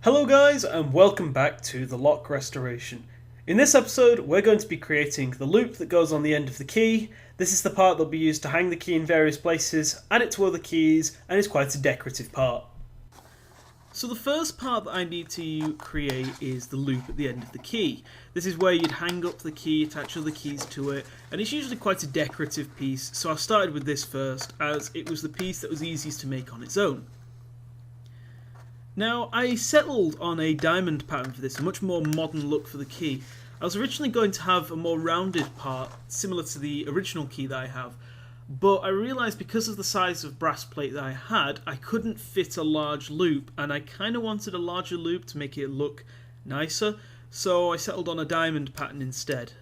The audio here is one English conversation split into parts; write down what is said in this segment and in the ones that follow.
Hello guys and welcome back to the lock restoration. In this episode we're going to be creating the loop that goes on the end of the key. This is the part that will be used to hang the key in various places, add it to other keys, and it's quite a decorative part. So the first part that I need to create is the loop at the end of the key. This is where you'd hang up the key, attach other keys to it, and it's usually quite a decorative piece, so I started with this first as it was the piece that was easiest to make on its own. Now, I settled on a diamond pattern for this, a much more modern look for the key. I was originally going to have a more rounded part, similar to the original key that I have, but I realised because of the size of brass plate that I had, I couldn't fit a large loop, and I kind of wanted a larger loop to make it look nicer, so I settled on a diamond pattern instead.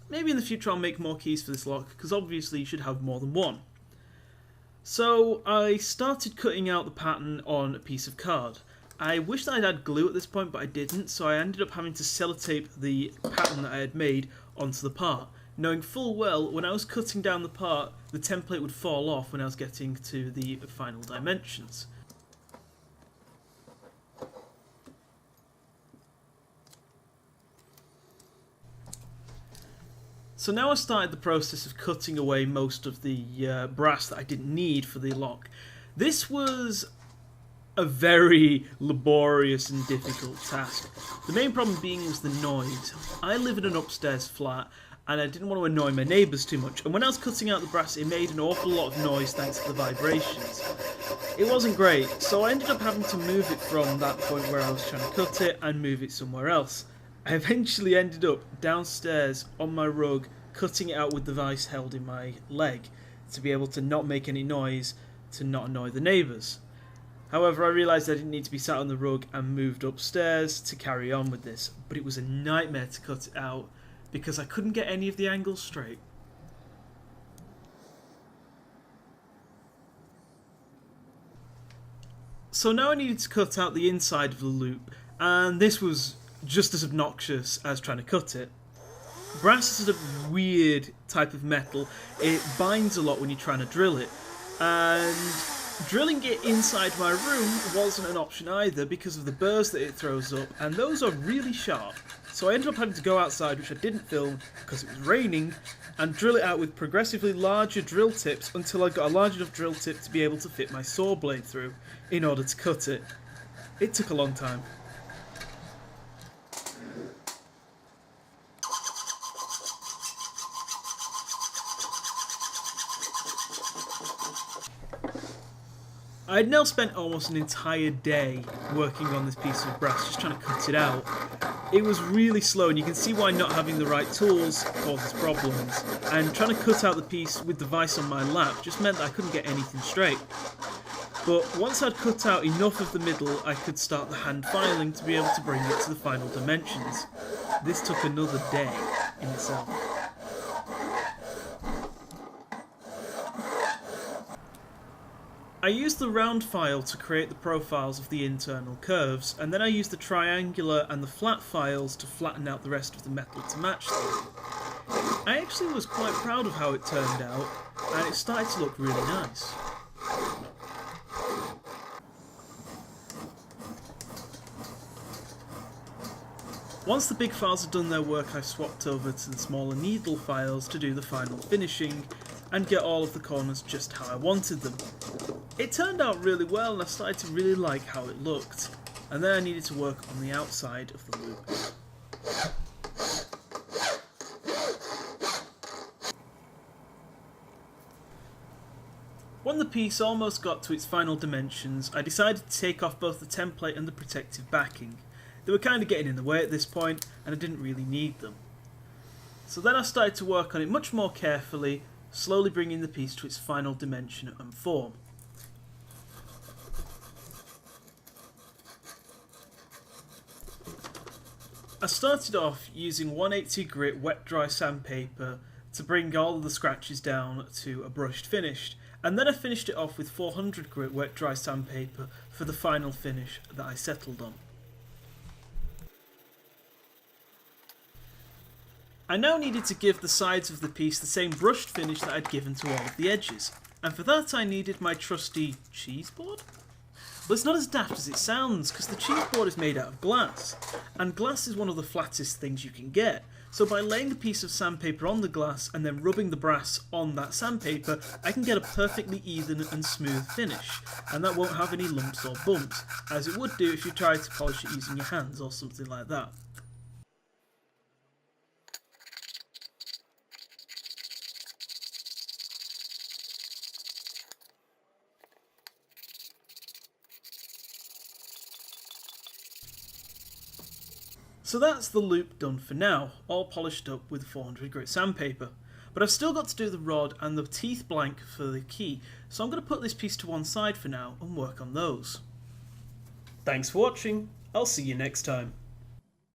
Maybe in the future I'll make more keys for this lock, because obviously you should have more than one. So I started cutting out the pattern on a piece of card. I wish that I'd had glue at this point, but I didn't, so I ended up having to sellotape the pattern that I had made onto the part, knowing full well when I was cutting down the part, the template would fall off when I was getting to the final dimensions. So now I started the process of cutting away most of the brass that I didn't need for the lock. This was a very laborious and difficult task. The main problem being was the noise. I live in an upstairs flat and I didn't want to annoy my neighbours too much, and when I was cutting out the brass it made an awful lot of noise thanks to the vibrations. It wasn't great, so I ended up having to move it from that point where I was trying to cut it and move it somewhere else. I eventually ended up downstairs on my rug cutting it out with the vice held in my leg to be able to not make any noise to not annoy the neighbours. However, I realised I didn't need to be sat on the rug and moved upstairs to carry on with this, but it was a nightmare to cut it out because I couldn't get any of the angles straight. So now I needed to cut out the inside of the loop, and this was just as obnoxious as trying to cut it. Brass is a weird type of metal. It binds a lot when you're trying to drill it, and drilling it inside my room wasn't an option either because of the burrs that it throws up, and those are really sharp. So I ended up having to go outside, which I didn't film because it was raining, and drill it out with progressively larger drill tips until I got a large enough drill tip to be able to fit my saw blade through in order to cut it. It took a long time. I had now spent almost an entire day working on this piece of brass, just trying to cut it out. It was really slow, and you can see why not having the right tools causes problems, and trying to cut out the piece with the vice on my lap just meant that I couldn't get anything straight. But once I'd cut out enough of the middle, I could start the hand filing to be able to bring it to the final dimensions. This took another day in itself. I used the round file to create the profiles of the internal curves, and then I used the triangular and the flat files to flatten out the rest of the metal to match them. I actually was quite proud of how it turned out, and it started to look really nice. Once the big files had done their work, I swapped over to the smaller needle files to do the final finishing and get all of the corners just how I wanted them. It turned out really well, and I started to really like how it looked, and then I needed to work on the outside of the loop. When the piece almost got to its final dimensions, I decided to take off both the template and the protective backing. They were kind of getting in the way at this point, and I didn't really need them. So then I started to work on it much more carefully, slowly bringing the piece to its final dimension and form. I started off using 180 grit wet dry sandpaper to bring all of the scratches down to a brushed finish, and then I finished it off with 400 grit wet dry sandpaper for the final finish that I settled on. I now needed to give the sides of the piece the same brushed finish that I'd given to all of the edges, and for that I needed my trusty cheese board? But it's not as daft as it sounds, because the cheese board is made out of glass, and glass is one of the flattest things you can get. So by laying a piece of sandpaper on the glass and then rubbing the brass on that sandpaper, I can get a perfectly even and smooth finish, and that won't have any lumps or bumps, as it would do if you tried to polish it using your hands or something like that. So that's the loop done for now, all polished up with 400 grit sandpaper. But I've still got to do the rod and the teeth blank for the key, so I'm going to put this piece to one side for now and work on those. Thanks for watching, I'll see you next time.